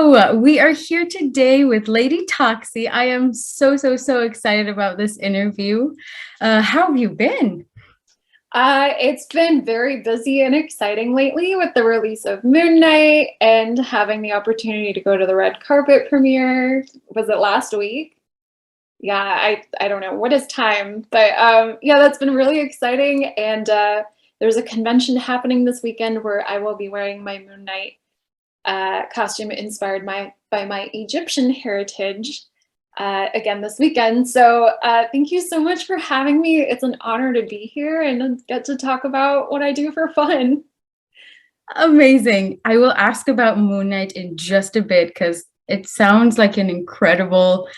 Hello, we are here today with Lady Toxie. I am so excited about this interview. How have you been? It's been very busy and exciting lately with the release of Moon Knight and having the opportunity to go to the red carpet premiere. Was it last week? Yeah, I don't know what is time, but yeah, that's been really exciting. And there's a convention happening this weekend where I will be wearing my Moon Knight costume inspired by my Egyptian heritage again this weekend. So thank you so much for having me. It's an honor to be here and get to talk about what I do for fun. Amazing. I will ask about Moon Knight in just a bit because it sounds like an incredible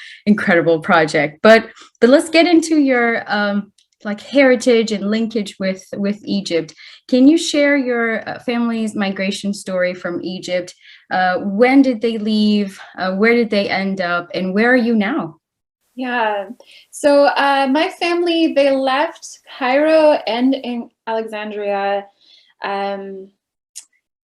project. But let's get into your like heritage and linkage with Egypt. Can you share your family's migration story from Egypt? When did they leave? Where did they end up? And where are you now? Yeah, so my family, they left Cairo and in Alexandria, um,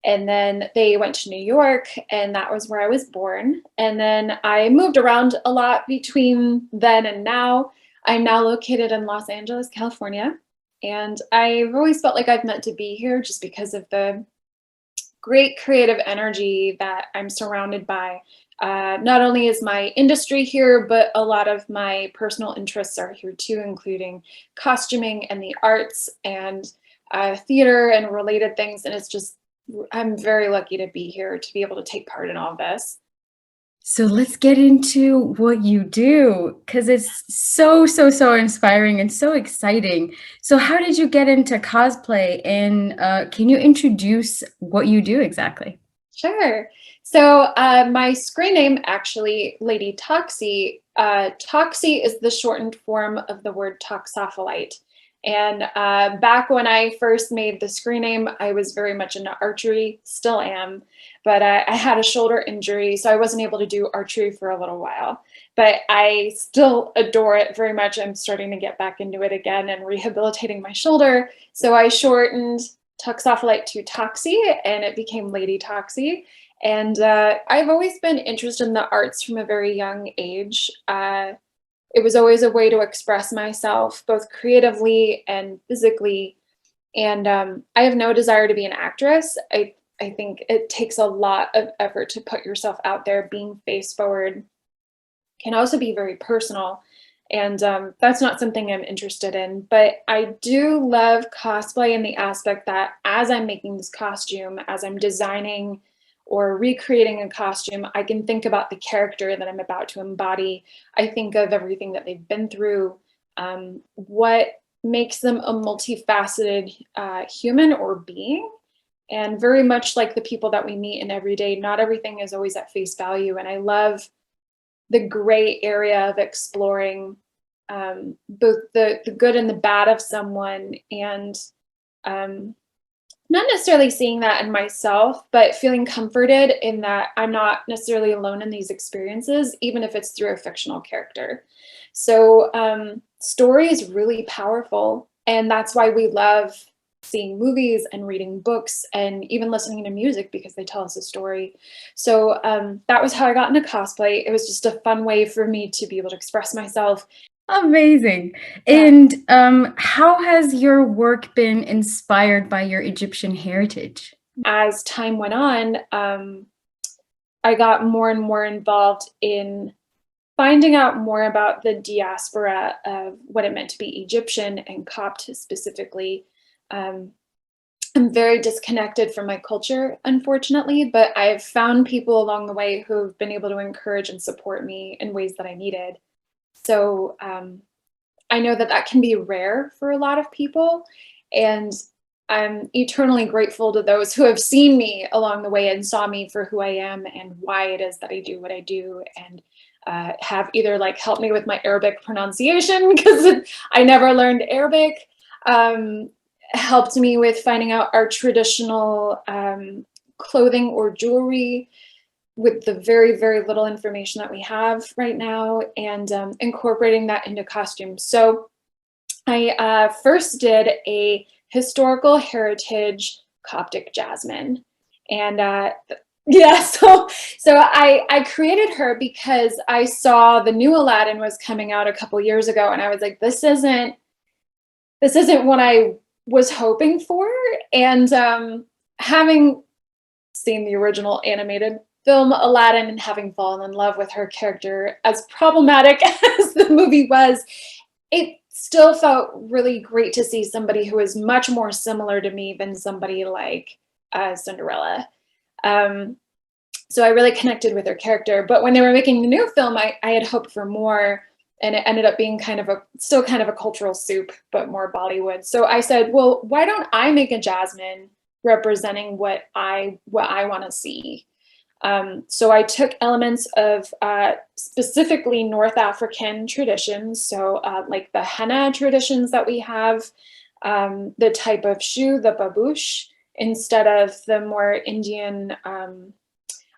and then they went to New York, and that was where I was born. And then I moved around a lot between then and now. I'm now located in Los Angeles, California, and I've always felt like I've meant to be here just because of the great creative energy that I'm surrounded by. Not only is my industry here, but a lot of my personal interests are here too, including costuming and the arts and theater and related things. And it's just, I'm very lucky to be here to be able to take part in all of this. So let's get into what you do because it's so inspiring and so exciting. So how did you get into cosplay and can you introduce what you do exactly? Sure. So my screen name, actually, Lady Toxie, Toxie is the shortened form of the word toxophilite. And back when I first made the screen name, I was very much into archery, still am, but I had a shoulder injury, so I wasn't able to do archery for a little while. But I still adore it very much. I'm starting to get back into it again and rehabilitating my shoulder. So I shortened toxophilite to Toxie, and it became Lady Toxie. And I've always been interested in the arts from a very young age. It was always a way to express myself, both creatively and physically. And I have no desire to be an actress. I think it takes a lot of effort to put yourself out there. Being face forward can also be very personal. And that's not something I'm interested in. But I do love cosplay in the aspect that as I'm making this costume, as I'm designing or recreating a costume, I can think about the character that I'm about to embody. I think of everything that they've been through, what makes them a multifaceted human or being. And very much like the people that we meet in every day, not everything is always at face value. And I love the gray area of exploring both the good and the bad of someone, and not necessarily seeing that in myself, but feeling comforted in that I'm not necessarily alone in these experiences, even if it's through a fictional character. So story is really powerful, and that's why we love seeing movies and reading books and even listening to music because they tell us a story. So that was how I got into cosplay. It was just a fun way for me to be able to express myself. Amazing. Yeah. And how has your work been inspired by your Egyptian heritage? As time went on, I got more and more involved in finding out more about the diaspora of what it meant to be Egyptian and Copt specifically. Um, I'm very disconnected from my culture, unfortunately, but I've found people along the way who've been able to encourage and support me in ways that I needed. So I know that that can be rare for a lot of people, and I'm eternally grateful to those who have seen me along the way and saw me for who I am and why it is that I do what I do, and have either like helped me with my Arabic pronunciation because I never learned Arabic, helped me with finding out our traditional clothing or jewelry with the very little information that we have right now, and incorporating that into costumes. So I first did a historical heritage Coptic jasmine. And Yeah, so I created her because I saw the new Aladdin was coming out a couple years ago, and I was like, this isn't what I was hoping for. And having seen the original animated film Aladdin and having fallen in love with her character, as problematic as the movie was, it still felt really great to see somebody who is much more similar to me than somebody like Cinderella. Um, so I really connected with her character. But when they were making the new film, I had hoped for more, and it ended up being still kind of a cultural soup, but more Bollywood. So I said, well, why don't I make a Jasmine representing what I want to see? So I took elements of specifically North African traditions, so like the henna traditions that we have, the type of shoe, the babouche, instead of the more Indian,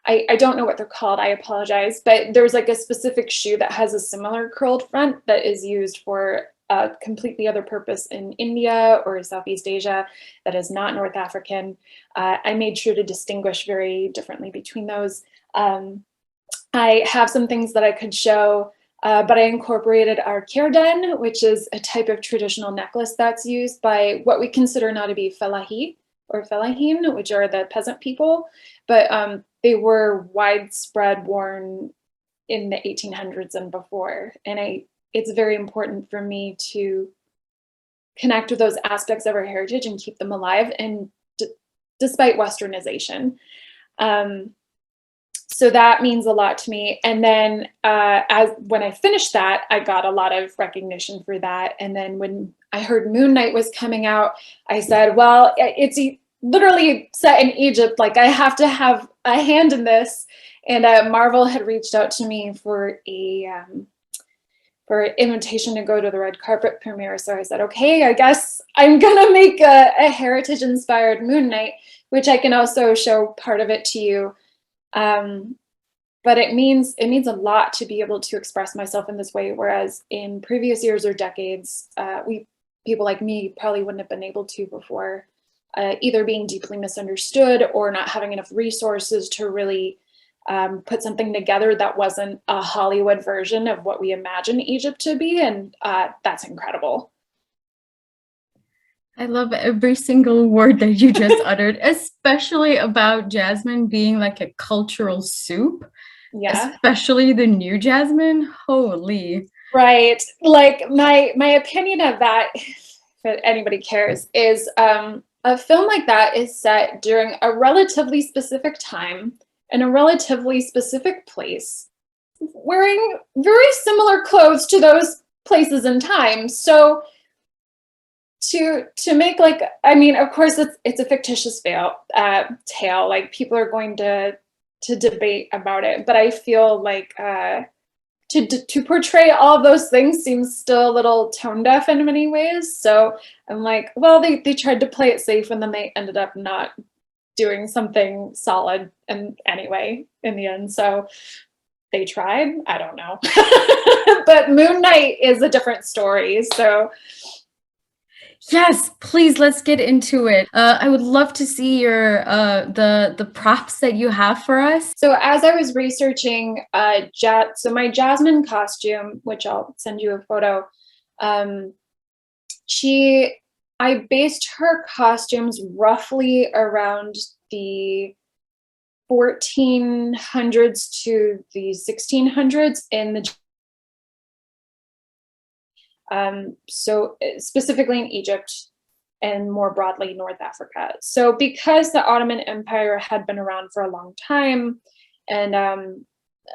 I don't know what they're called, I apologize, but there's like a specific shoe that has a similar curled front that is used for a completely other purpose in India or Southeast Asia that is not North African. I made sure to distinguish very differently between those. I have some things that I could show, but I incorporated our kirdan, which is a type of traditional necklace that's used by what we consider now to be fellahi or fellahin, which are the peasant people, but they were widespread worn in the 1800s and before. And it's very important for me to connect with those aspects of our heritage and keep them alive, and despite westernization. So that means a lot to me. And then when I finished that, I got a lot of recognition for that. And then when I heard Moon Knight was coming out, I said, well, it's literally set in Egypt. Like, I have to have a hand in this. And Marvel had reached out to me for an invitation to go to the red carpet premiere. So I said, okay, I guess I'm gonna make a heritage inspired Moon Knight, which I can also show part of it to you. But it means a lot to be able to express myself in this way, whereas in previous years or decades, people like me probably wouldn't have been able to before, either being deeply misunderstood or not having enough resources to really put something together that wasn't a Hollywood version of what we imagine Egypt to be, and that's incredible. I love every single word that you just uttered, especially about Jasmine being like a cultural soup, Yeah. especially the new Jasmine. Holy. Right. Like my opinion of that, if anybody cares, is a film like that is set during a relatively specific time in a relatively specific place, wearing very similar clothes to those places and times. So to make, like, I mean, of course it's a fictitious tale. Like, people are going to debate about it, but I feel like to portray all of those things seems still a little tone deaf in many ways. So I'm like, well, they tried to play it safe, and then they ended up not doing something solid and anyway in the end. So they tried. I don't know. But Moon Knight is a different story. So Yes, please, let's get into it. I would love to see your the props that you have for us. So as I was researching so my Jasmine costume, which I'll send you a photo, I based her costumes roughly around the 1400s to the 1600s in the so specifically in Egypt and more broadly North Africa. So because the Ottoman Empire had been around for a long time, and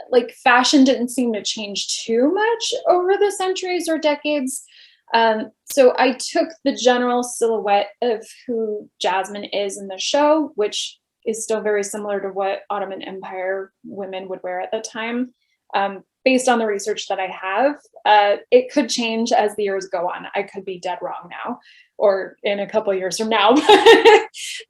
like, fashion didn't seem to change too much over the centuries or decades, so I took the general silhouette of who Jasmine is in the show, which is still very similar to what Ottoman Empire women would wear at the time. Based on the research that I have, it could change as the years go on. I could be dead wrong now, or in a couple of years from now.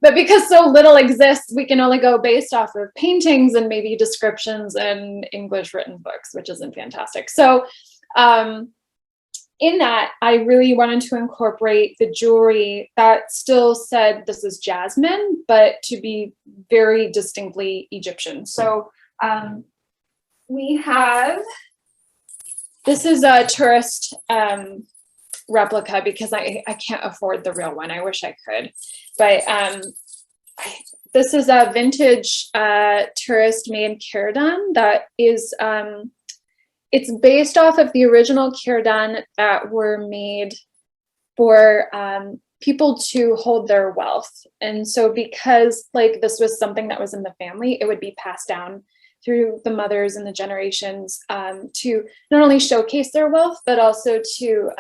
But because so little exists, we can only go based off of paintings and maybe descriptions and English written books, which isn't fantastic. So in that, I really wanted to incorporate the jewelry that still said this is Jasmine, but to be very distinctly Egyptian. So we have, this is a tourist replica because I can't afford the real one. I wish I could, but this is a vintage tourist made kirdan that is, it's based off of the original kirdan that were made for people to hold their wealth. And so because like this was something that was in the family, it would be passed down through the mothers and the generations to not only showcase their wealth, but also to,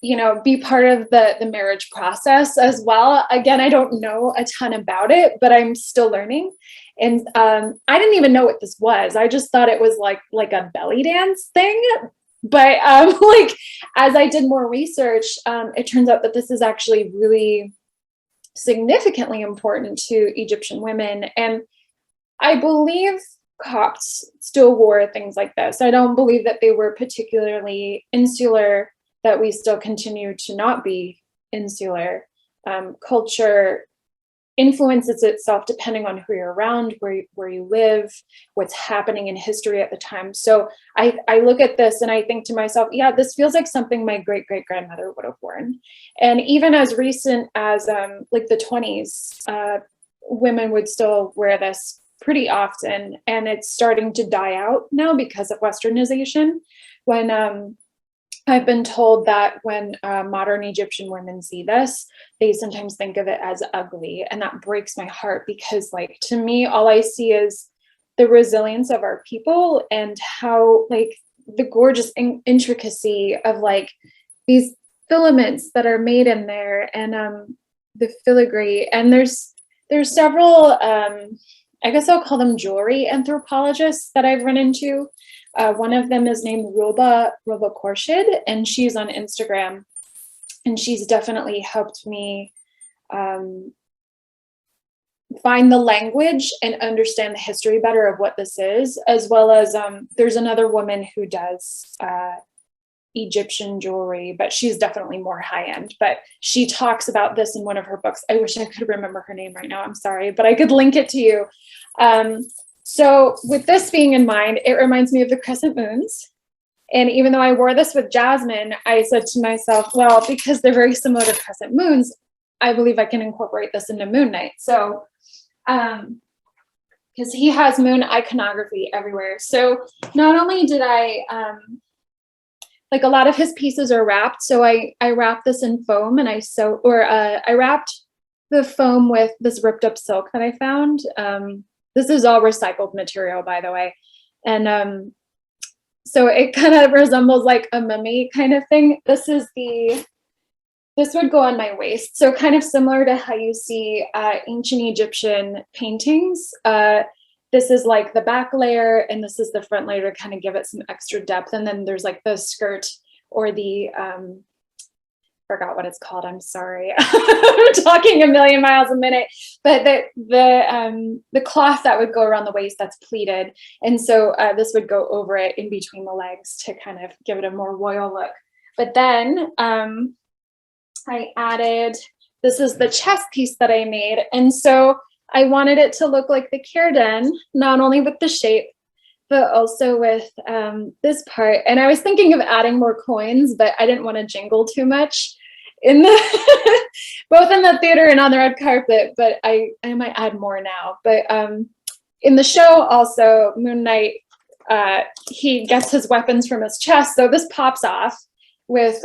you know, be part of the marriage process as well. Again, I don't know a ton about it, but I'm still learning. And I didn't even know what this was. I just thought it was like a belly dance thing. But like as I did more research, it turns out that this is actually really significantly important to Egyptian women. And I believe Copts still wore things like this. I don't believe that they were particularly insular, that we still continue to not be insular. Culture influences itself depending on who you're around, where you live, what's happening in history at the time. So I look at this and I think to myself, yeah, this feels like something my great-great-grandmother would have worn. And even as recent as like the 20s, women would still wear this pretty often, and it's starting to die out now because of westernization. When I've been told that when modern Egyptian women see this, they sometimes think of it as ugly, and that breaks my heart because, like, to me, all I see is the resilience of our people and how, like, the gorgeous intricacy of like these filaments that are made in there, and the filigree. And there's several, I guess I'll call them jewelry anthropologists that I've run into. One of them is named Roba Korshid, and she's on Instagram, and she's definitely helped me find the language and understand the history better of what this is, as well as there's another woman who does Egyptian jewelry, but she's definitely more high-end. But she talks about this in one of her books. I wish I could remember her name right now. I'm sorry, but I could link it to you. So with this being in mind, it reminds me of the crescent moons. And even though I wore this with Jasmine, I said to myself, well, because they're very similar to crescent moons, I believe I can incorporate this into Moon Knight. So, because he has moon iconography everywhere. So not only did I, like a lot of his pieces are wrapped. So I wrapped this in foam, and I wrapped the foam with this ripped up silk that I found. This is all recycled material, by the way. And so it kind of resembles like a mummy kind of thing. This would go on my waist. So kind of similar to how you see ancient Egyptian paintings. This is like the back layer, and this is the front layer to kind of give it some extra depth. And then there's like the skirt or the, forgot what it's called. I'm sorry. I'm talking a million miles a minute, but the cloth that would go around the waist, that's pleated. And so this would go over it in between the legs to kind of give it a more royal look. But then I added, this is the chest piece that I made. And so I wanted it to look like the kirdan, not only with the shape, but also with this part. And I was thinking of adding more coins, but I didn't want to jingle too much in the both in the theater and on the red carpet, but I might add more now. But in the show also, Moon Knight, he gets his weapons from his chest. So this pops off with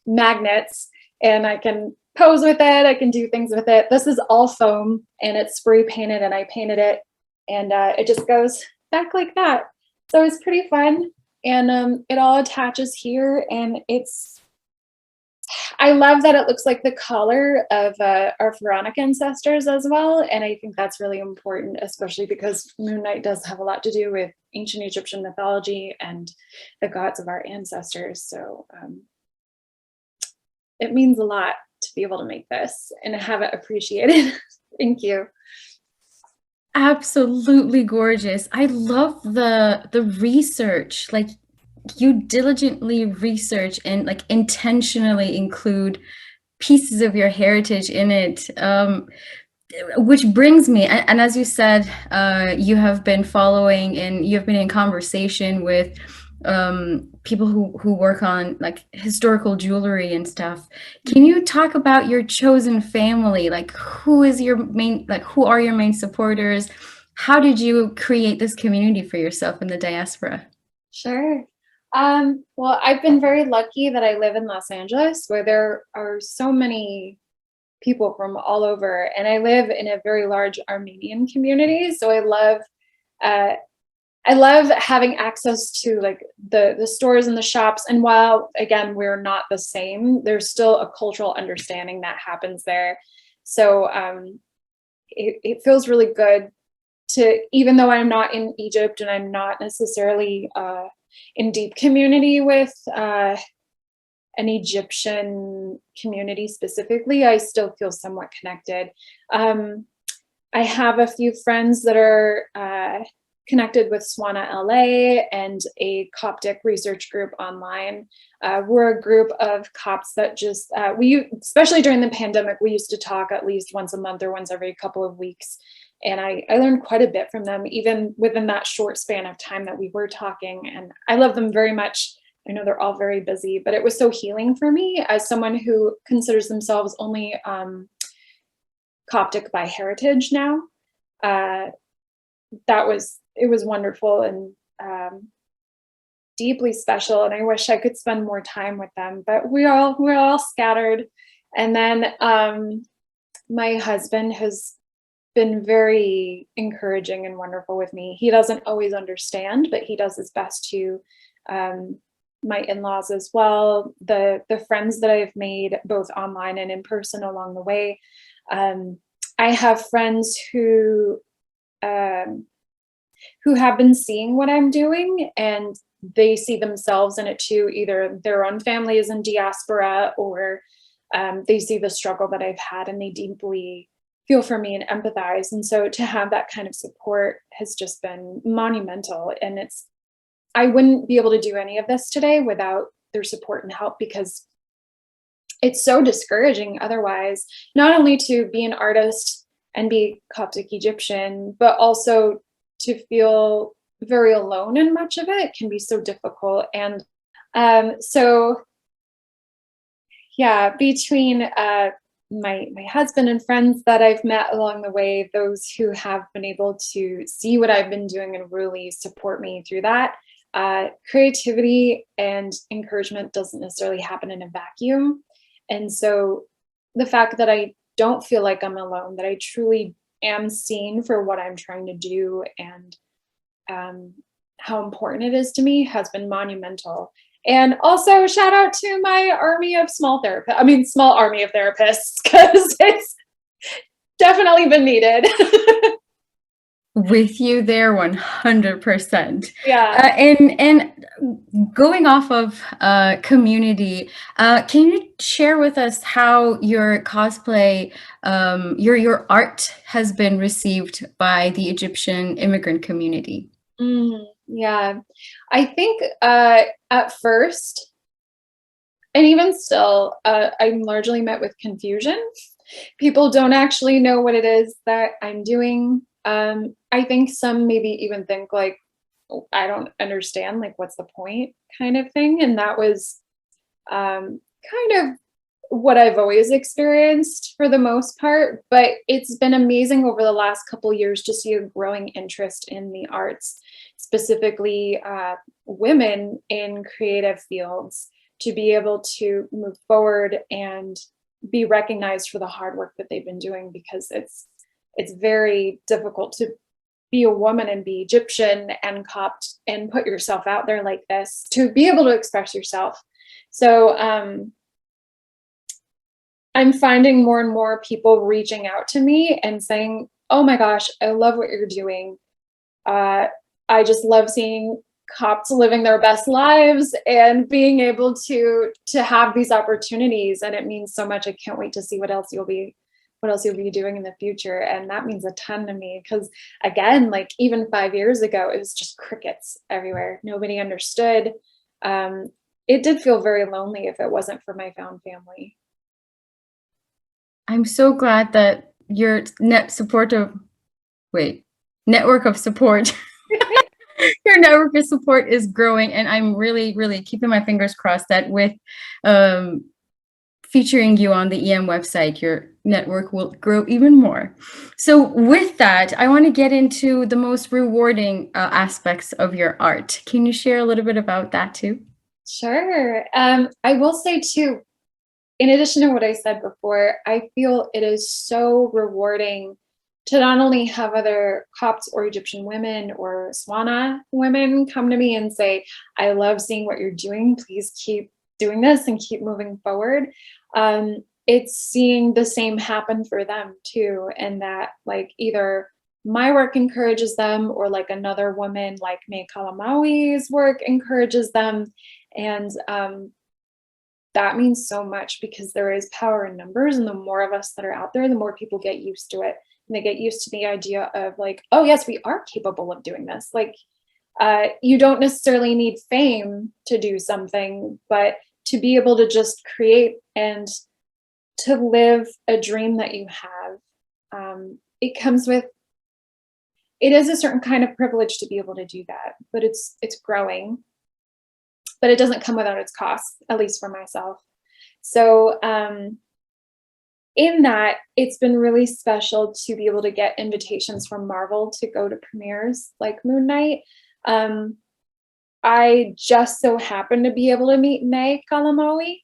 magnets, and I can pose with it. I can do things with it. This is all foam, and it's spray painted, and I painted it, and it just goes back like that. So it's pretty fun, and it all attaches here, and I love that it looks like the collar of our pharaonic ancestors as well, and I think that's really important, especially because Moon Knight does have a lot to do with ancient Egyptian mythology and the gods of our ancestors. So it means a lot to be able to make this and have it appreciated. Thank you. Absolutely gorgeous. I love the research. Like, you diligently research and like intentionally include pieces of your heritage in it. Which brings me, and as you said, you have been following and you've been in conversation with people who work on like historical jewelry and stuff. Can you talk about your chosen family? Like, who is your main, like, who are your main supporters? How did you create this community for yourself in the diaspora? Sure. Well, I've been very lucky that I live in Los Angeles, where there are so many people from all over, and I live in a very large Armenian community. So uh, I love having access to like the stores and the shops. And while again we're not the same, there's still a cultural understanding that happens there. So it feels really good to, even though I'm not in Egypt and I'm not necessarily in deep community with an Egyptian community specifically, I still feel somewhat connected. I have a few friends that are connected with Swana LA and a Coptic research group online. We're a group of Copts that just, especially during the pandemic, we used to talk at least once a month or once every couple of weeks. And I learned quite a bit from them, even within that short span of time that we were talking. And I love them very much. I know they're all very busy, but it was so healing for me as someone who considers themselves only Coptic by heritage now. It was wonderful and deeply special. And I wish I could spend more time with them, but we're all scattered. And then my husband has been very encouraging and wonderful with me. He doesn't always understand, but he does his best to. My in-laws as well, the friends that I've made both online and in person along the way. I have friends who have been seeing what I'm doing and they see themselves in it too. Either their own family is in diaspora or they see the struggle that I've had and they deeply feel for me and empathize. And so to have that kind of support has just been monumental. And I wouldn't be able to do any of this today without their support and help, because it's so discouraging otherwise, not only to be an artist and be Coptic Egyptian, but also to feel very alone in much of it can be so difficult. And so, yeah, between my husband and friends that I've met along the way, those who have been able to see what I've been doing and really support me through that. Creativity and encouragement doesn't necessarily happen in a vacuum. And so the fact that I don't feel like I'm alone, that I truly am seen for what I'm trying to do and how important it is to me has been monumental. And also shout out to my small army of therapists, because it's definitely been needed. With you there 100%. Yeah. And going off of community, can you share with us how your cosplay, your art has been received by the Egyptian immigrant community? Yeah, I think at first, and even still, I'm largely met with confusion. People don't actually know what it is that I'm doing. I think some maybe even think like, "Oh, I don't understand, like, what's the point kind of thing." And that was kind of what I've always experienced for the most part. But it's been amazing over the last couple years to see a growing interest in the arts, specifically women in creative fields, to be able to move forward and be recognized for the hard work that they've been doing, because it's very difficult to be a woman and be Egyptian and Copt and put yourself out there like this, to be able to express yourself. So I'm finding more and more people reaching out to me and saying, "Oh my gosh, I love what you're doing. I just love seeing Copts living their best lives and being able to have these opportunities, and it means so much. I can't wait to see what else you'll be doing in the future." And that means a ton to me, because again, like even 5 years ago, it was just crickets everywhere. Nobody understood. it did feel very lonely if it wasn't for my found family. I'm so glad that your network of support your network of support is growing, and I'm really, really keeping my fingers crossed that with um, featuring you on the EM website, your network will grow even more. So with that, I want to get into the most rewarding aspects of your art. Can you share a little bit about that too? Sure. I will say too, in addition to what I said before, I feel it is so rewarding to not only have other Copts or Egyptian women or Swana women come to me and say, I love seeing what you're doing. Please keep doing this and keep moving forward. It's seeing the same happen for them too. And that, like, either my work encourages them or like another woman like May Kalamawi's work encourages them. And that means so much because there is power in numbers, and the more of us that are out there, the more people get used to it, and they get used to the idea of like, oh yes, we are capable of doing this. Like, you don't necessarily need fame to do something, but to be able to just create and to live a dream that you have, it comes with, it is a certain kind of privilege to be able to do that, but it's growing, but it doesn't come without its costs, at least for myself. So in that, it's been really special to be able to get invitations from Marvel to go to premieres like Moon Knight. I just so happened to be able to meet May Kalamawi.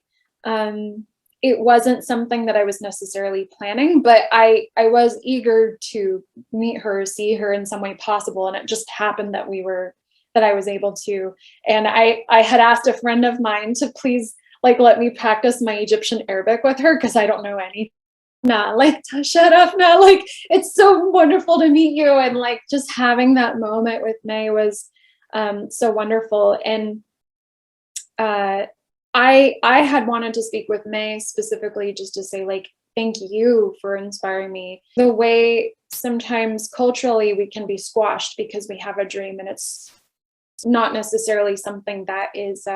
It wasn't something that I was necessarily planning, but I was eager to meet her, see her in some way possible, and it just happened that I was able to. And I had asked a friend of mine to please like let me practice my Egyptian Arabic with her because I don't know anything. Nah, like shut up now. Like, it's so wonderful to meet you. And like just having that moment with May was so wonderful. And I had wanted to speak with May specifically just to say like, thank you for inspiring me. The way sometimes culturally we can be squashed because we have a dream and it's not necessarily something that is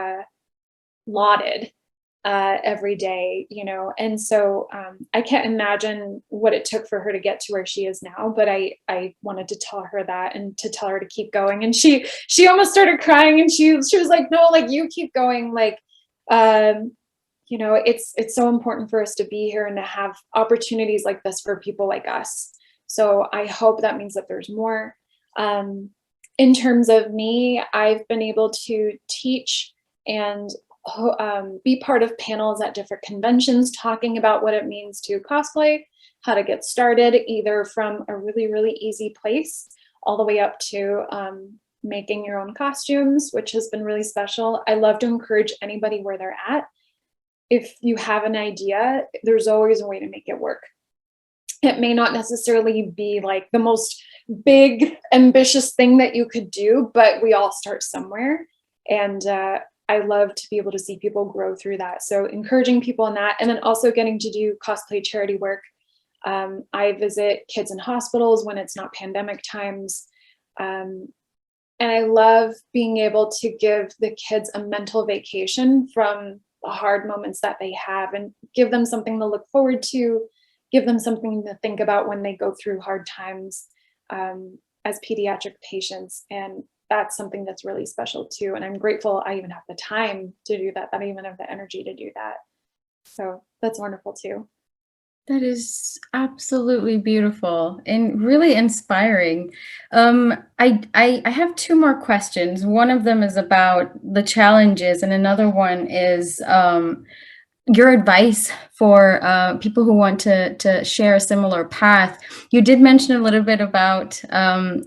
lauded every day, you know. And so I can't imagine what it took for her to get to where she is now, but I wanted to tell her that and to tell her to keep going. And she almost started crying, and she was like, no, like, you keep going. Like, you know, it's so important for us to be here and to have opportunities like this for people like us. So I hope that means that there's more. In terms of me, I've been able to teach and be part of panels at different conventions talking about what it means to cosplay, how to get started, either from a really, really easy place all the way up to making your own costumes, which has been really special. I love to encourage anybody where they're at. If you have an idea, there's always a way to make it work. It may not necessarily be like the most big, ambitious thing that you could do, but we all start somewhere. And I love to be able to see people grow through that. So encouraging people in that, and then also getting to do cosplay charity work. I visit kids in hospitals when it's not pandemic times. And I love being able to give the kids a mental vacation from the hard moments that they have and give them something to look forward to, give them something to think about when they go through hard times as pediatric patients. And that's something that's really special too. And I'm grateful I even have the time to do that, that I even have the energy to do that. So that's wonderful too. That is absolutely beautiful and really inspiring. I have two more questions. One of them is about the challenges, and another one is your advice for people who want to share a similar path. You did mention a little bit about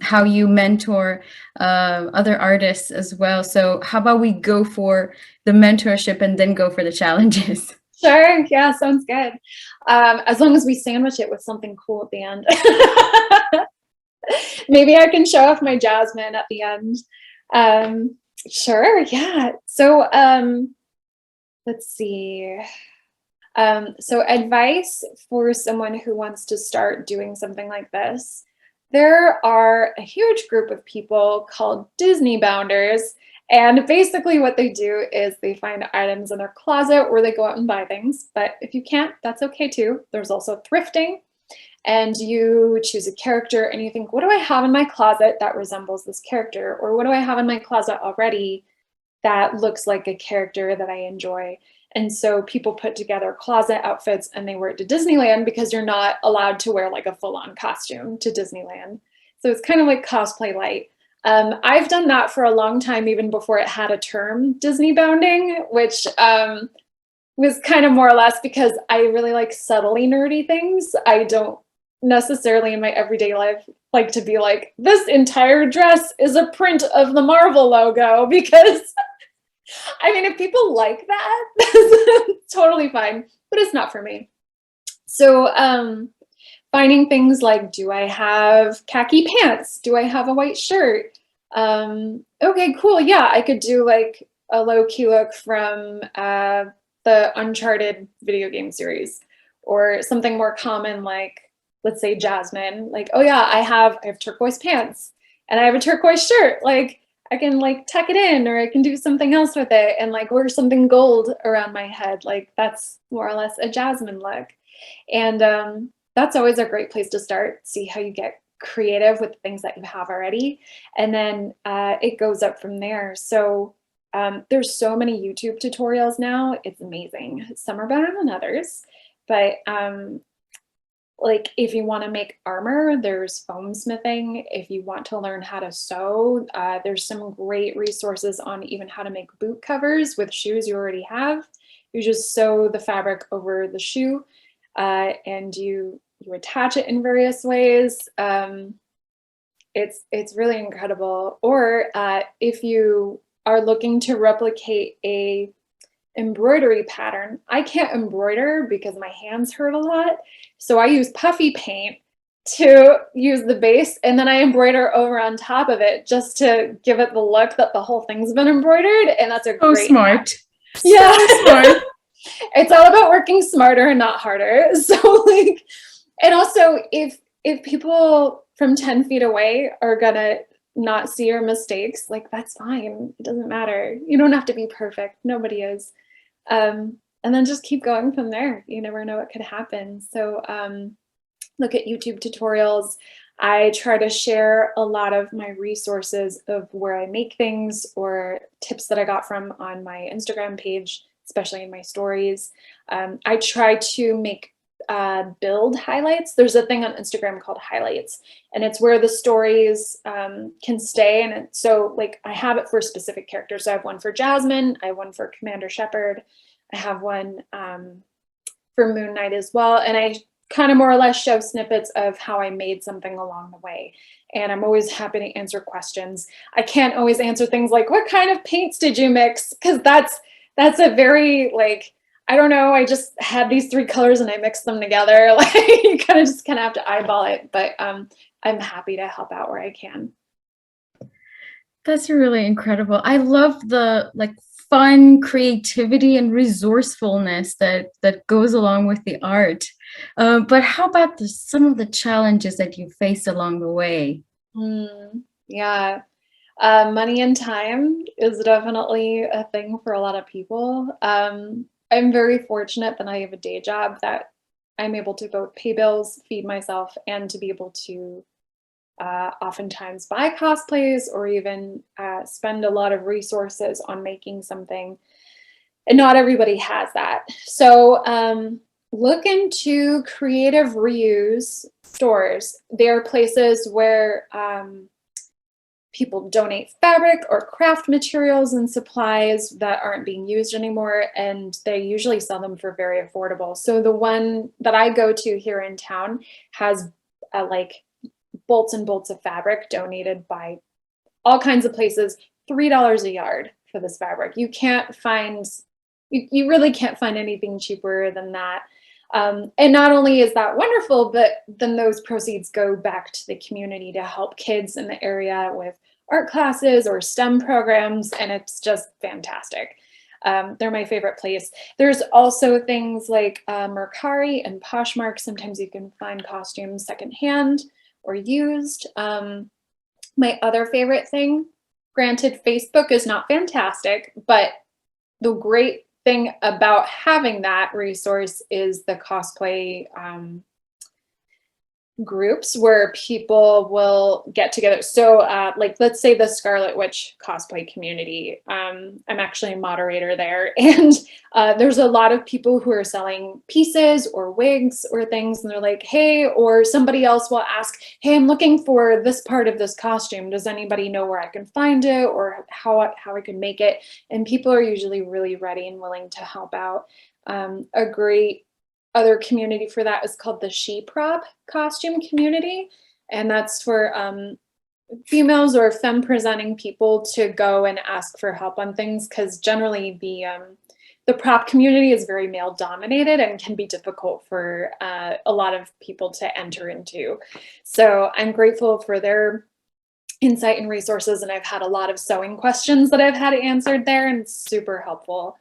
how you mentor other artists as well. So how about we go for the mentorship and then go for the challenges? Sure. Yeah, sounds good. As long as we sandwich it with something cool at the end. Maybe I can show off my Jasmine at the end. Sure. Yeah. So let's see. So advice for someone who wants to start doing something like this. There are a huge group of people called Disney bounders, And basically what they do is they find items in their closet or they go out and buy things. But if you can't, that's okay too. There's also thrifting. And you choose a character and you think, what do I have in my closet that resembles this character? Or what do I have in my closet already that looks like a character that I enjoy? And so people put together closet outfits and they wear it to Disneyland because you're not allowed to wear like a full-on costume to Disneyland. So it's kind of like cosplay light. I've done that for a long time, even before it had a term, Disney bounding, which was kind of more or less because I really like subtly nerdy things. I don't necessarily in my everyday life like to be like, this entire dress is a print of the Marvel logo, because I mean, if people like that, that's totally fine, but it's not for me. So finding things like, do I have khaki pants? Do I have a white shirt? Okay, cool. Yeah, I could do like a low-key look from the Uncharted video game series, or something more common like, let's say Jasmine, like, oh yeah, I have turquoise pants and I have a turquoise shirt. Like I can like tuck it in, or I can do something else with it and like wear something gold around my head. Like that's more or less a Jasmine look. And that's always a great place to start. See how you get creative with things that you have already. And then it goes up from there. So there's so many YouTube tutorials now. It's amazing. Some are better than others, but like if you want to make armor, there's foam smithing. If you want to learn how to sew, there's some great resources on even how to make boot covers with shoes you already have. You just sew the fabric over the shoe and you attach it in various ways. It's really incredible. Or if you are looking to replicate a embroidery pattern, I can't embroider because my hands hurt a lot. So I use puffy paint to use the base, and then I embroider over on top of it just to give it the look that the whole thing's been embroidered. And that's a great smart. hack. Yeah. So smart. It's all about working smarter and not harder. So like, and also if people from 10 feet away are gonna not see your mistakes, like that's fine. It doesn't matter. You don't have to be perfect. Nobody is. And then just keep going from there. You never know what could happen. So look at YouTube tutorials. I try to share a lot of my resources of where I make things or tips that I got from on my Instagram page, especially in my stories. I try to make build highlights. There's a thing on Instagram called highlights, and it's where the stories can stay. And so like I have it for specific characters. So I have one for Jasmine, I have one for Commander Shepard, I have one for Moon Knight as well. And I kind of more or less show snippets of how I made something along the way. And I'm always happy to answer questions. I can't always answer things like, what kind of paints did you mix? Because that's a very like, I don't know, I just had these 3 colors and I mixed them together. Like you kind of have to eyeball it, but I'm happy to help out where I can. That's really incredible. I love the like fun creativity and resourcefulness that goes along with the art. But how about some of the challenges that you faced along the way? Yeah. Money and time is definitely a thing for a lot of people. I'm very fortunate that I have a day job that I'm able to both pay bills, feed myself, and to be able to oftentimes buy cosplays or even spend a lot of resources on making something. And not everybody has that. So look into creative reuse stores. They are places where people donate fabric or craft materials and supplies that aren't being used anymore, and they usually sell them for very affordable. So the one that I go to here in town has like bolts and bolts of fabric donated by all kinds of places, $3 a yard for this fabric. You can't find, you really can't find anything cheaper than that. And not only is that wonderful, but then those proceeds go back to the community to help kids in the area with art classes or STEM programs, and it's just fantastic. They're my favorite place. There's also things like Mercari and Poshmark. Sometimes you can find costumes secondhand or used. My other favorite thing Granted, Facebook is not fantastic, but the great thing about having that resource is the cosplay groups where people will get together. So like, let's say the Scarlet Witch cosplay community. I'm actually a moderator there, and there's a lot of people who are selling pieces or wigs or things, and they're like, hey, or somebody else will ask, hey, I'm looking for this part of this costume. Does anybody know where I can find it, or how I can make it? And people are usually really ready and willing to help out. A great other community for that is called the She Prop costume community. And that's for females or femme presenting people to go and ask for help on things, because generally the prop community is very male dominated and can be difficult for a lot of people to enter into. So I'm grateful for their insight and resources. And I've had a lot of sewing questions that I've had answered there, and it's super helpful.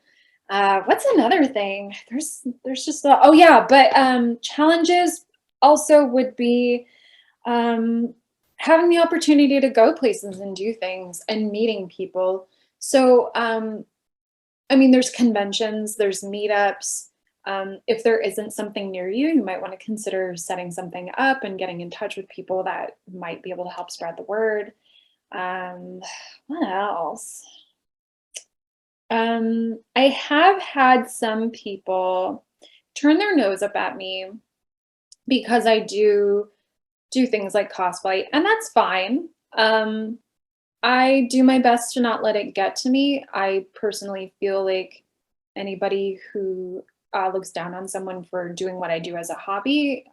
What's another thing? There's just oh yeah, but challenges also would be having the opportunity to go places and do things and meeting people. So I mean, there's conventions, there's meetups. If there isn't something near you, you might want to consider setting something up and getting in touch with people that might be able to help spread the word. What else? I have had some people turn their nose up at me because I do things like cosplay, and that's fine. I do my best to not let it get to me. I personally feel like anybody who looks down on someone for doing what I do as a hobby,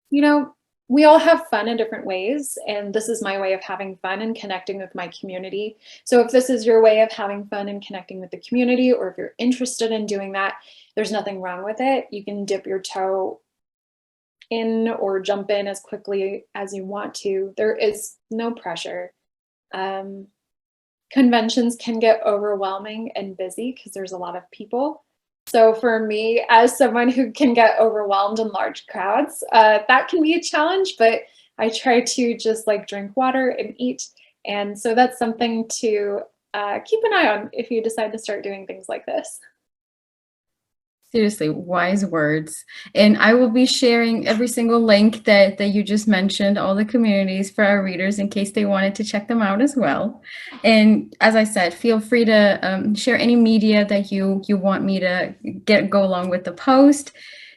you know, we all have fun in different ways, and this is my way of having fun and connecting with my community. So if this is your way of having fun and connecting with the community, or if you're interested in doing that, there's nothing wrong with it. You can dip your toe in or jump in as quickly as you want to. There is no pressure. Conventions can get overwhelming and busy because there's a lot of people. So for me, as someone who can get overwhelmed in large crowds, that can be a challenge, but I try to just like drink water and eat. And so that's something to keep an eye on if you decide to start doing things like this. Seriously, wise words. And I will be sharing every single link that you just mentioned, all the communities for our readers in case they wanted to check them out as well. And as I said, feel free to share any media that you want me to go along with the post.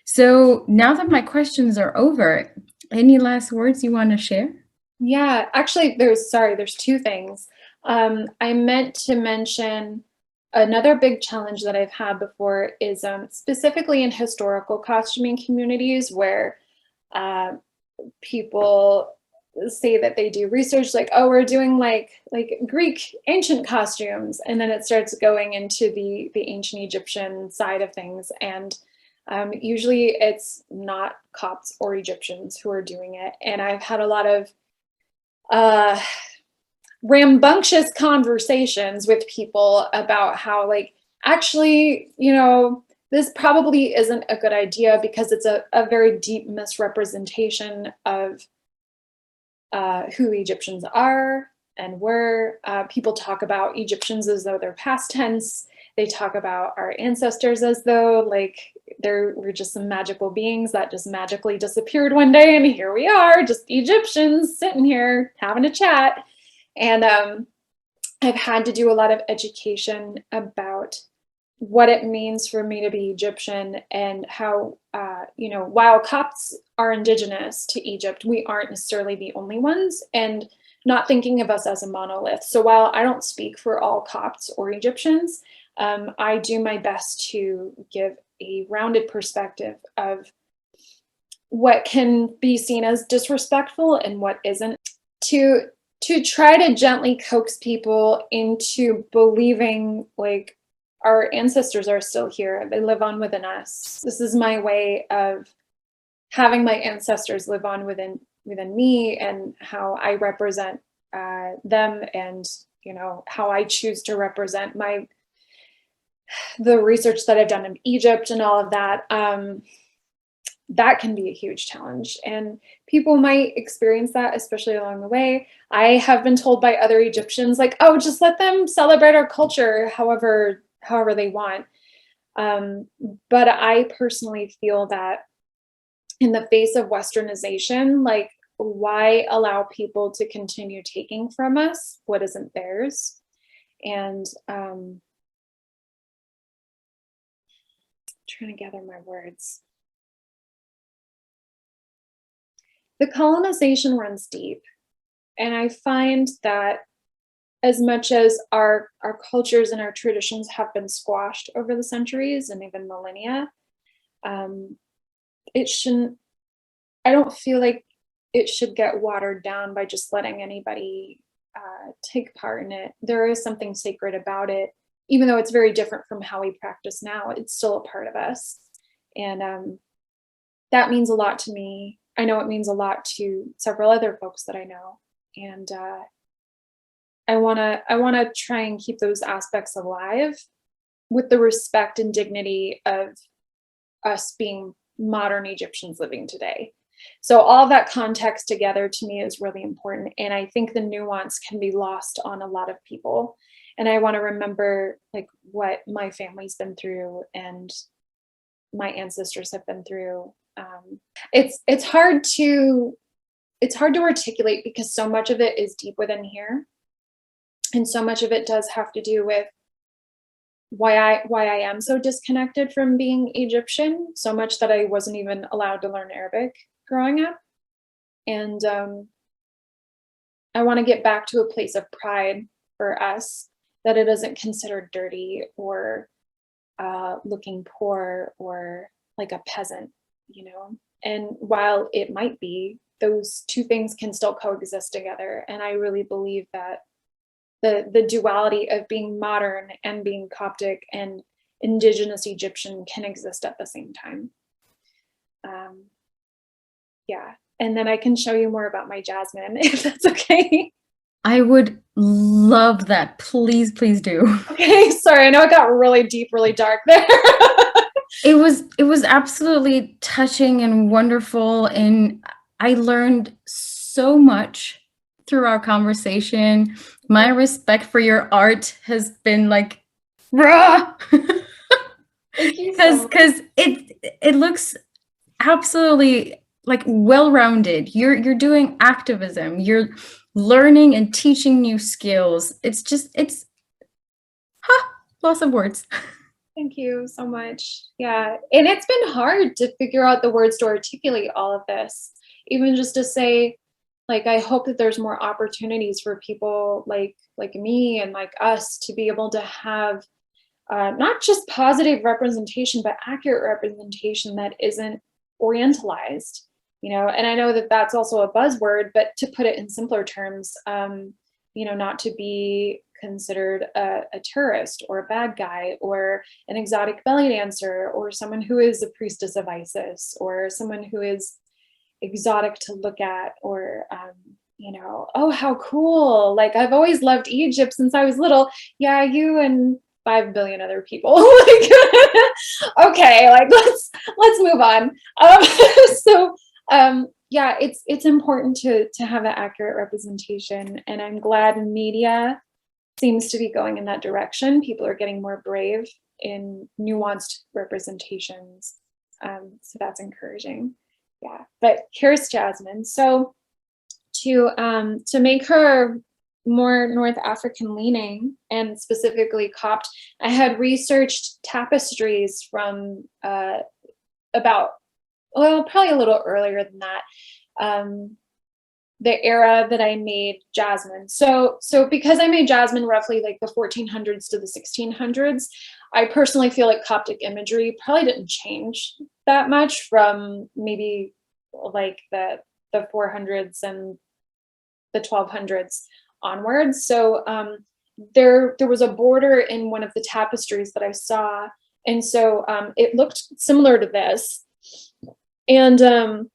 So now that my questions are over, any last words you want to share? Yeah, actually, there's two things. I meant to mention another big challenge that I've had before is specifically in historical costuming communities where people say that they do research like, oh, we're doing like Greek ancient costumes, and then it starts going into the ancient Egyptian side of things, and usually it's not Copts or Egyptians who are doing it. And I've had a lot of rambunctious conversations with people about how, like, actually, you know, this probably isn't a good idea because it's a very deep misrepresentation of who Egyptians are and were. People talk about Egyptians as though they're past tense. They talk about our ancestors as though like we're just some magical beings that just magically disappeared one day, and here we are, just Egyptians sitting here having a chat. And I've had to do a lot of education about what it means for me to be Egyptian, and how, you know, while Copts are indigenous to Egypt, we aren't necessarily the only ones, and not thinking of us as a monolith. So while I don't speak for all Copts or Egyptians, I do my best to give a rounded perspective of what can be seen as disrespectful and what isn't, to try to gently coax people into believing like our ancestors are still here. They live on within us. This is my way of having my ancestors live on within me, and how I represent them, and, you know, how I choose to represent the research that I've done in Egypt and all of that. that can be a huge challenge, and people might experience that, especially along the way. I have been told by other Egyptians, like, oh, just let them celebrate our culture however they want. Um, but I personally feel that in the face of westernization, like, why allow people to continue taking from us what isn't theirs? And trying to gather my words. The colonization runs deep, and I find that as much as our cultures and our traditions have been squashed over the centuries and even millennia, um, it shouldn't. I don't feel like it should get watered down by just letting anybody take part in it. There is something sacred about it, even though it's very different from how we practice now. It's still a part of us, and that means a lot to me. I know it means a lot to several other folks that I know, and I wanna try and keep those aspects alive with the respect and dignity of us being modern Egyptians living today. So all that context together to me is really important, and I think the nuance can be lost on a lot of people. And I want to remember like what my family's been through and my ancestors have been through. It's hard to articulate because so much of it is deep within here, and so much of it does have to do with why I am so disconnected from being Egyptian, so much that I wasn't even allowed to learn Arabic growing up. And I want to get back to a place of pride for us, that it isn't considered dirty or looking poor or like a peasant, you know? And while it might be, those two things can still coexist together. And I really believe that the duality of being modern and being Coptic and indigenous Egyptian can exist at the same time. Yeah, and then I can show you more about my Jasmine if that's okay. I would love that. Please, please do. Okay, sorry, I know it got really deep, really dark there. It was absolutely touching and wonderful, and I learned so much through our conversation. My respect for your art has been like raw. Thank you so much. Because it looks absolutely like well-rounded. You're doing activism. You're learning and teaching new skills. It's lots of words. Thank you so much. Yeah, and it's been hard to figure out the words to articulate all of this, even just to say, like, I hope that there's more opportunities for people like me and like us to be able to have not just positive representation, but accurate representation that isn't orientalized, you know. And I know that that's also a buzzword, but to put it in simpler terms, you know, not to be considered a terrorist or a bad guy or an exotic belly dancer or someone who is a priestess of Isis or someone who is exotic to look at, or you know, oh, how cool, like, I've always loved Egypt since I was little. Yeah, you and 5 billion other people. Like, okay, like, let's move on. So yeah, it's important to have an accurate representation, and I'm glad media seems to be going in that direction. People are getting more brave in nuanced representations, so that's encouraging. Yeah, but here's Jasmine. So to make her more North African leaning and specifically Copt, I had researched tapestries from about, well, probably a little earlier than that, the era that I made Jasmine. So because I made Jasmine roughly like the 1400s to the 1600s, I personally feel like Coptic imagery probably didn't change that much from maybe like the 400s and the 1200s onwards. So there was a border in one of the tapestries that I saw, and so it looked similar to this. And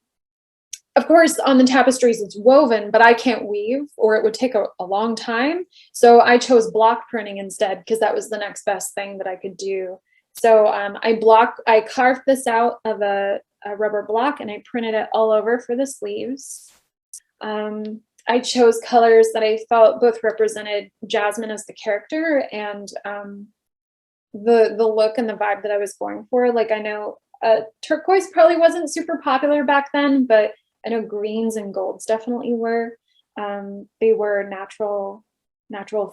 of course, on the tapestries it's woven, but I can't weave, or it would take a long time. So I chose block printing instead, because that was the next best thing that I could do. So I carved this out of a a rubber block and I printed it all over for the sleeves. I chose colors that I felt both represented Jasmine as the character and the look and the vibe that I was going for. Like I know turquoise probably wasn't super popular back then, but I know greens and golds definitely were. They were natural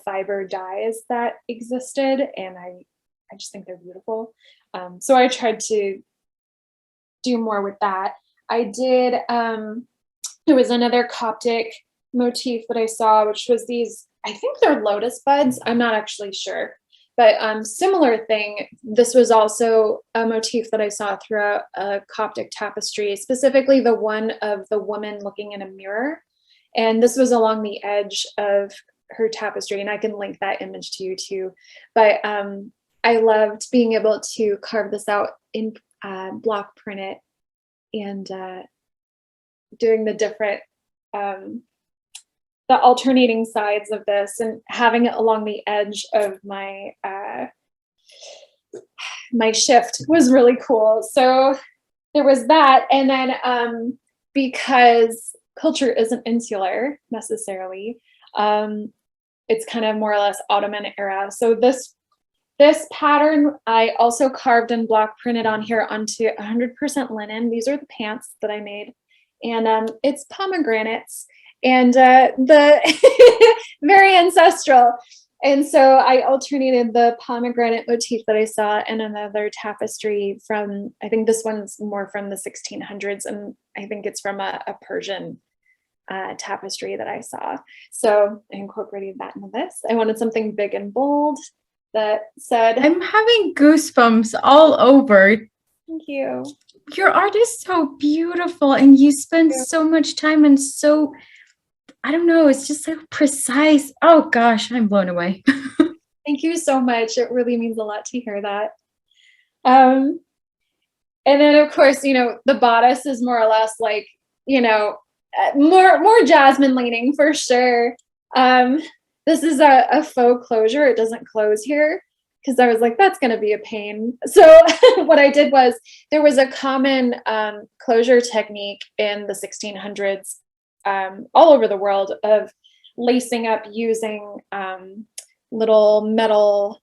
fiber dyes that existed, and I just think they're beautiful. So I tried to do more with that. I did, there was another Coptic motif that I saw, which was these, I think they're lotus buds. I'm not actually sure, but similar thing. This was also a motif that I saw throughout a Coptic tapestry, specifically the one of the woman looking in a mirror. And this was along the edge of her tapestry, and I can link that image to you too. But I loved being able to carve this out in block print it and doing the different, the alternating sides of this and having it along the edge of my my shift was really cool. So there was that. And then because culture isn't insular necessarily, it's kind of more or less Ottoman era. So this pattern I also carved and block printed on here onto 100% linen. These are the pants that I made, and it's pomegranates and the very ancestral. And so I alternated the pomegranate motif that I saw and another tapestry from, I think this one's more from the 1600s, and I think it's from a Persian tapestry that I saw. So I incorporated that into this. I wanted something big and bold that said, I'm having goosebumps all over. thank you. Your art is so beautiful, and you spend so much time and so, I don't know, it's just so precise. Oh gosh, I'm blown away. Thank you so much. It really means a lot to hear that. And then of course, you know, the bodice is more or less like, you know, more Jasmine leaning for sure. This is a faux closure. It doesn't close here because I was like, that's going to be a pain. So what I did was there was a common closure technique in the 1600s all over the world of lacing up using little metal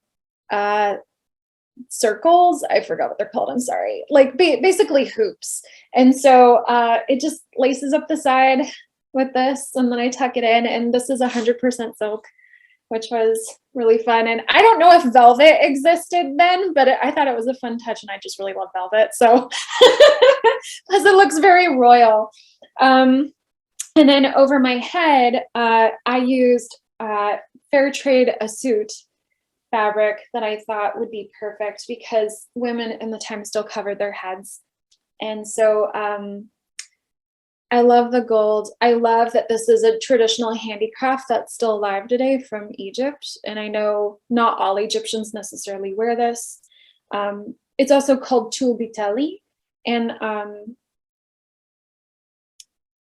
circles. I forgot what they're called. I'm sorry. Like basically hoops. And so it just laces up the side with this, and then I tuck it in, and this is 100% silk, which was really fun. And I don't know if velvet existed then, but I thought it was a fun touch, and I just really love velvet. So plus it looks very royal. And then over my head, I used fair trade a suit fabric that I thought would be perfect because women in the time still covered their heads. And so I love the gold. I love that this is a traditional handicraft that's still alive today from Egypt. And I know not all Egyptians necessarily wear this. It's also called tulbiteli. And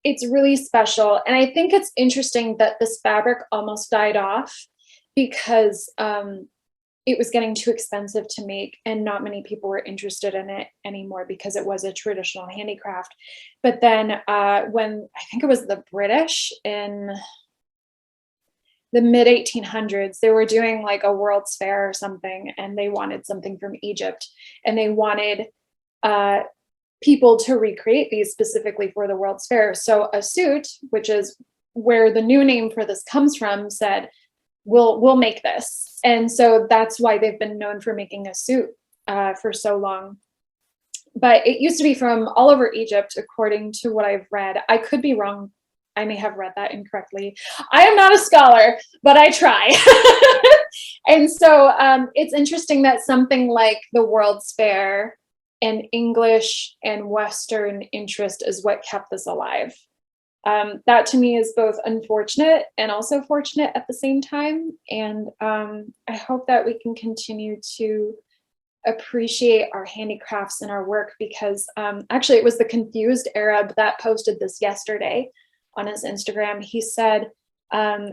it's really special. And I think it's interesting that this fabric almost died off because it was getting too expensive to make, and not many people were interested in it anymore because it was a traditional handicraft. But then when I think it was the British in the mid 1800s, they were doing like a World's Fair or something, and they wanted something from Egypt, and they wanted people to recreate these specifically for the World's Fair. So a suit, which is where the new name for this comes from, said, we'll make this. And so that's why they've been known for making a suit for so long. But it used to be from all over Egypt, according to what I've read. I could be wrong. I may have read that incorrectly. I am not a scholar, but I try. And so it's interesting that something like the World's Fair and English and Western interest is what kept this alive. That to me is both unfortunate and also fortunate at the same time. And I hope that we can continue to appreciate our handicrafts and our work, because actually it was the Confused Arab that posted this yesterday on his Instagram. He said,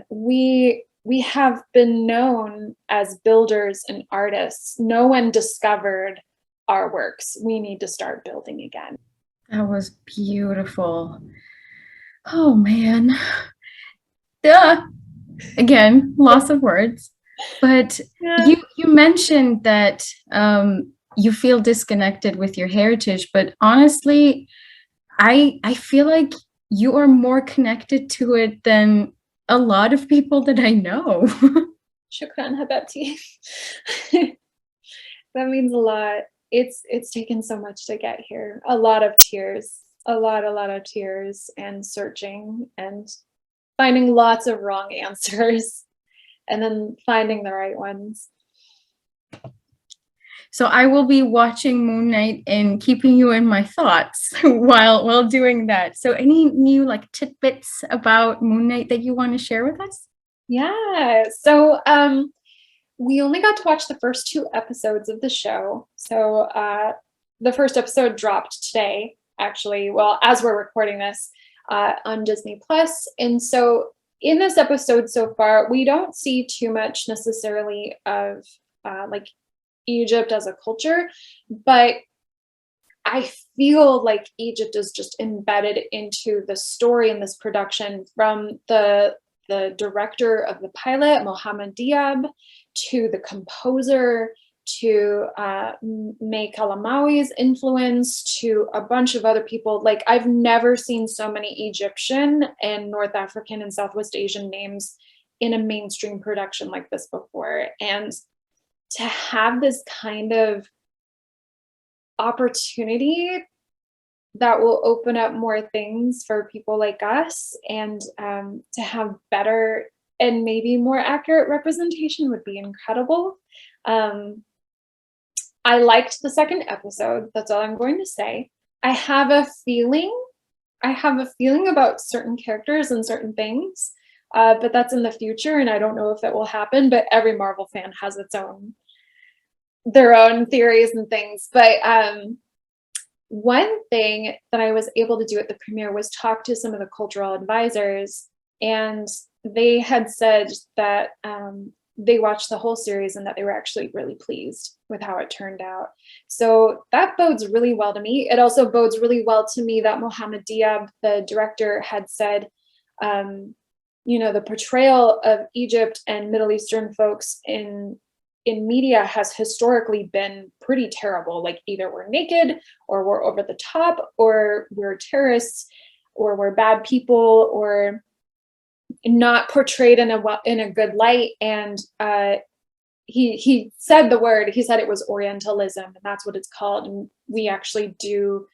we have been known as builders and artists. No one discovered our works. We need to start building again. That was beautiful. Oh man. Duh. Again, loss of words. But Yeah. you mentioned that you feel disconnected with your heritage, but honestly, I feel like you are more connected to it than a lot of people that I know. Shukran habibti. That means a lot. It's taken so much to get here. A lot of tears, a lot of tears, and searching and finding lots of wrong answers, and then finding the right ones. So I will be watching Moon Knight and keeping you in my thoughts while doing that. So any new like tidbits about Moon Knight that you want to share with us? Yeah. So we only got to watch the first 2 episodes of the show. So the first episode dropped today, actually. Well, as we're recording this, on Disney Plus. And so in this episode so far, we don't see too much necessarily of like Egypt as a culture, but I feel like Egypt is just embedded into the story in this production, from the director of the pilot, Mohamed Diab, to the composer, to May Kalamawi's influence, to a bunch of other people. Like, I've never seen so many Egyptian and North African and Southwest Asian names in a mainstream production like this before. And to have this kind of opportunity that will open up more things for people like us, and to have better and maybe more accurate representation would be incredible. Um, I liked the second episode. That's all I'm going to say. I have a feeling. I have a feeling about certain characters and certain things, but that's in the future, and I don't know if that will happen. But every Marvel fan has their own theories and things. But one thing that I was able to do at the premiere was talk to some of the cultural advisors, and they had said that they watched the whole series and that they were actually really pleased with how it turned out. So that bodes really well to me. It also bodes really well to me that Mohamed Diab, the director, had said, the portrayal of Egypt and Middle Eastern folks in media has historically been pretty terrible. Like, either we're naked, or we're over the top, or we're terrorists, or we're bad people, or not portrayed in a good light. And he said the word. He said it was Orientalism, and that's what it's called. And we actually do.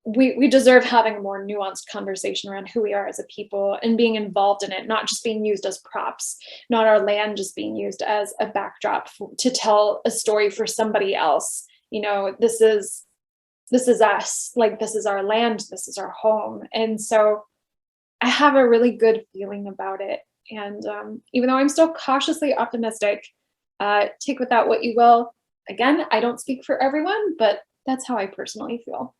We deserve having a more nuanced conversation around who we are as a people and being involved in it, not just being used as props, not our land just being used as a backdrop to tell a story for somebody else. This is us. Like, this is our land, this is our home. And so I have a really good feeling about it. And even though I'm still cautiously optimistic, take with that what you will. Again, I don't speak for everyone, but that's how I personally feel.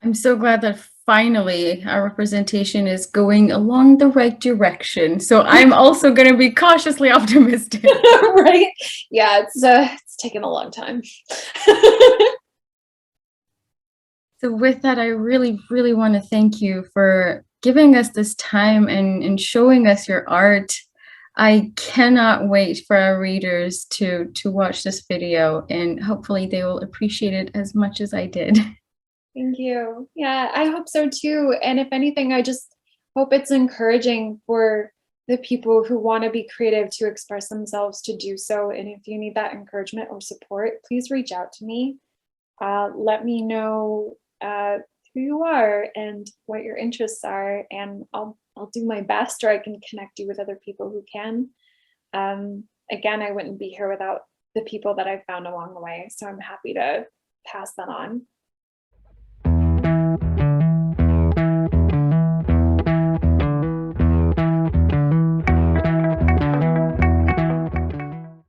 I'm so glad that finally our representation is going along the right direction. So I'm also going to be cautiously optimistic. Right? Yeah, it's taken a long time. So with that, I really, really want to thank you for giving us this time and showing us your art. I cannot wait for our readers to watch this video, and hopefully they will appreciate it as much as I did. Thank you. Yeah, I hope so too. And if anything, I just hope it's encouraging for the people who want to be creative to express themselves to do so. And if you need that encouragement or support, please reach out to me. Let me know who you are and what your interests are, and I'll do my best, or I can connect you with other people who can. Again, I wouldn't be here without the people that I found along the way, so I'm happy to pass that on.